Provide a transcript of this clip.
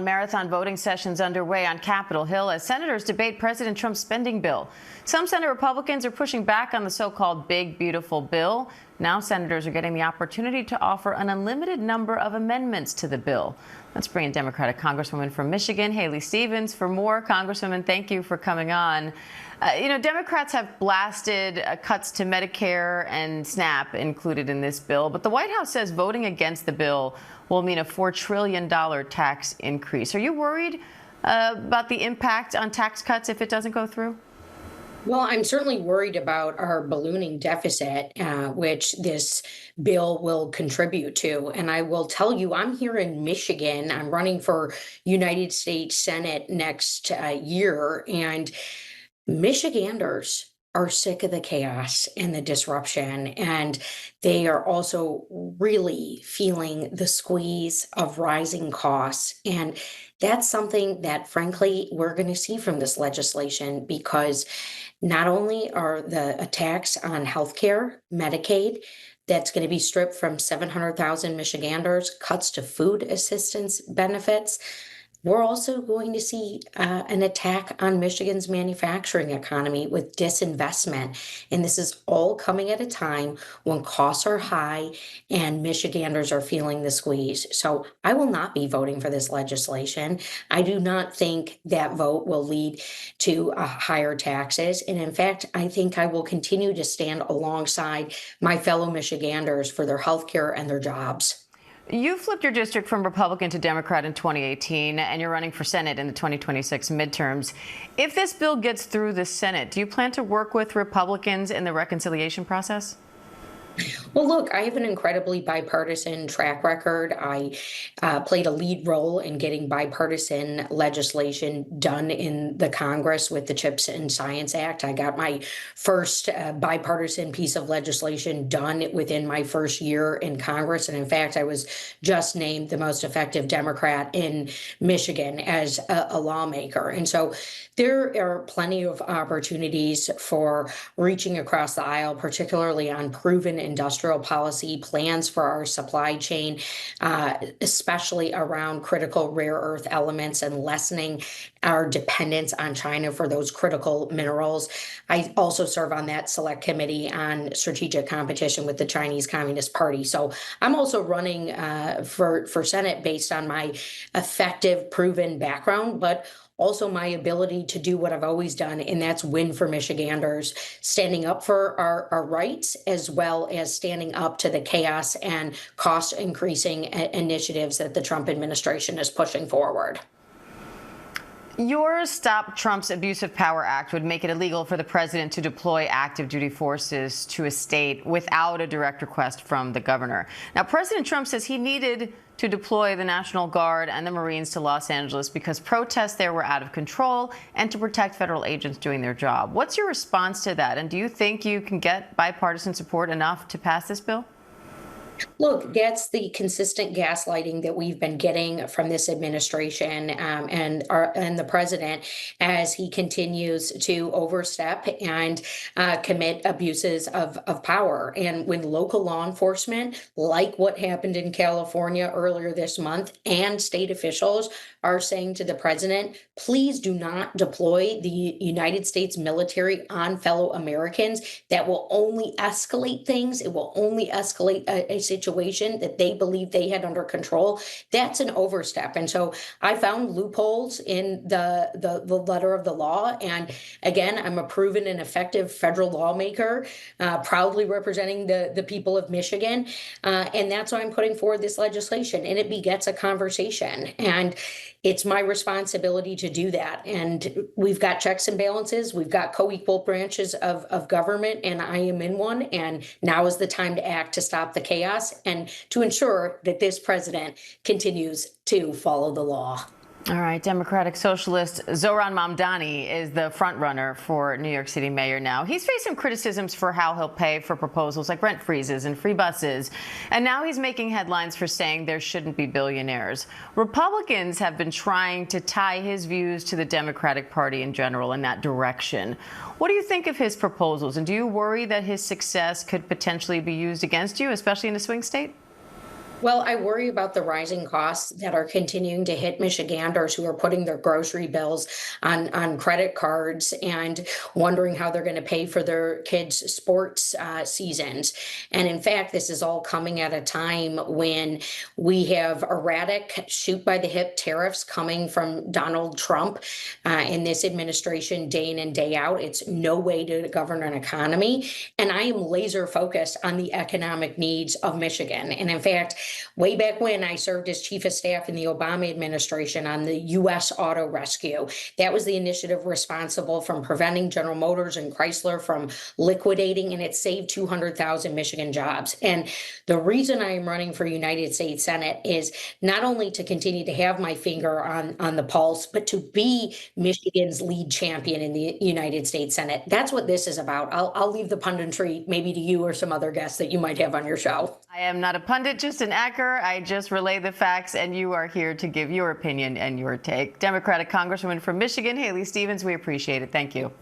Marathon voting sessions underway on Capitol Hill as senators debate President Trump's spending bill. Some Senate Republicans are pushing back on the so-called big, beautiful bill. Now senators are getting the opportunity to offer an unlimited number of amendments to the bill. Let's bring in Democratic Congresswoman from Michigan, Haley Stevens, for more. Congresswoman, thank you for coming on. Democrats have blasted cuts to Medicare and SNAP included in this bill, but the White House says voting against the bill will mean a $4 trillion tax increase. Are you worried about the impact on tax cuts if it doesn't go through? Well, I'm certainly worried about our ballooning deficit, which this bill will contribute to. And I will tell you, I'm here in Michigan. I'm running for United States Senate next year, and Michiganders are sick of the chaos and the disruption, and they are also really feeling the squeeze of rising costs. And that's something that, frankly, we're going to see from this legislation, because not only are the attacks on healthcare, Medicaid, that's going to be stripped from 700,000 Michiganders, cuts to food assistance benefits. We're also going to see an attack on Michigan's manufacturing economy with disinvestment. And this is all coming at a time when costs are high and Michiganders are feeling the squeeze. So I will not be voting for this legislation. I do not think that vote will lead to higher taxes. And in fact, I think I will continue to stand alongside my fellow Michiganders for their health care and their jobs. You flipped your district from Republican to Democrat in 2018, and you're running for Senate in the 2026 midterms. If this bill gets through the Senate, do you plan to work with Republicans in the reconciliation process? Well, look, I have an incredibly bipartisan track record. I played a lead role in getting bipartisan legislation done in the Congress with the CHIPS and Science Act. I got my first bipartisan piece of legislation done within my first year in Congress. And in fact, I was just named the most effective Democrat in Michigan as a lawmaker. And so there are plenty of opportunities for reaching across the aisle, particularly on proven industrial policy plans for our supply chain, especially around critical rare earth elements and lessening our dependence on China for those critical minerals. I also serve on that select committee on strategic competition with the Chinese Communist Party. So I'm also running for Senate based on my effective, proven background, but also my ability to do what I've always done, and that's win for Michiganders, standing up for our rights, as well as standing up to the chaos and cost increasing initiatives that the Trump administration is pushing forward. Your Stop Trump's Abuse of Power Act would make it illegal for the president to deploy active duty forces to a state without a direct request from the governor. Now, President Trump says he needed to deploy the National Guard and the Marines to Los Angeles because protests there were out of control and to protect federal agents doing their job. What's your response to that? And do you think you can get bipartisan support enough to pass this bill? Look, that's the consistent gaslighting that we've been getting from this administration and the president as he continues to overstep and commit abuses of power. And when local law enforcement, like what happened in California earlier this month, and state officials are saying to the president, please do not deploy the United States military on fellow Americans, that will only escalate things. It will only escalate a situation that they believe they had under control. That's an overstep. And so I found loopholes in the letter of the law. And again, I'm a proven and effective federal lawmaker, proudly representing the people of Michigan. And that's why I'm putting forward this legislation. And it begets a conversation. And it's my responsibility to do that. And we've got checks and balances. We've got co-equal branches of government, and I am in one. And now is the time to act to stop the chaos and to ensure that this president continues to follow the law. All right, Democratic Socialist Zohran Mamdani is the front runner for New York City mayor now. He's faced some criticisms for how he'll pay for proposals like rent freezes and free buses. And now he's making headlines for saying there shouldn't be billionaires. Republicans have been trying to tie his views to the Democratic Party in general in that direction. What do you think of his proposals? And do you worry that his success could potentially be used against you, especially in a swing state? Well, I worry about the rising costs that are continuing to hit Michiganders who are putting their grocery bills on credit cards and wondering how they're going to pay for their kids' sports seasons. And in fact, this is all coming at a time when we have erratic, shoot by the hip tariffs coming from Donald Trump in this administration day in and day out. It's no way to govern an economy. And I am laser focused on the economic needs of Michigan. And in fact, way back when I served as chief of staff in the Obama administration on the U.S. Auto Rescue, that was the initiative responsible from preventing General Motors and Chrysler from liquidating, and it saved 200,000 Michigan jobs. And the reason I am running for United States Senate is not only to continue to have my finger on the pulse, but to be Michigan's lead champion in the United States Senate. That's what this is about. I'll leave the punditry maybe to you or some other guests that you might have on your show. I am not a pundit, just an anchor. I just relay the facts, and you are here to give your opinion and your take. Democratic Congresswoman from Michigan, Haley Stevens, we appreciate it. Thank you.